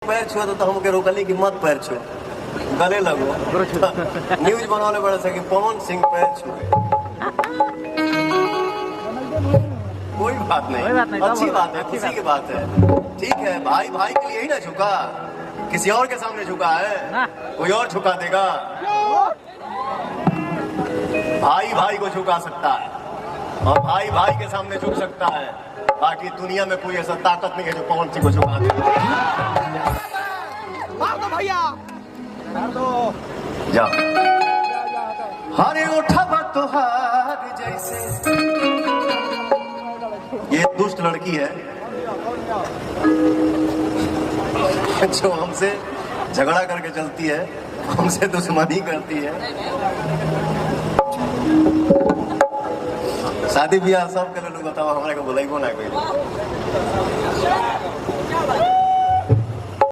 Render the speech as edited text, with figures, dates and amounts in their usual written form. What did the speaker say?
पैर छुआ तो हमके रोकली कि मत पैर छुओ, गले लगो। न्यूज बनवाने पड़े से कि पवन सिंह पैर छुए। कोई बात नहीं, अच्छी बात है, खुशी की बात है। ठीक है, भाई भाई के लिए ही ना झुका, किसी और के सामने झुका है, कोई और झुका देगा? भाई भाई को झुका सकता है और भाई भाई के सामने झुक सकता है। बाकी दुनिया में कोई ऐसा ताकत नहीं है जो पवन सिंह को झुका दे। भैया जा हरे उठा तोहार जैसे। ये दुष्ट लड़की है जो हमसे झगड़ा करके चलती है, हमसे दुश्मनी करती है। शादी ब्याह सब के लोग बताओ, हमारे को बुलाइबो ना कोई।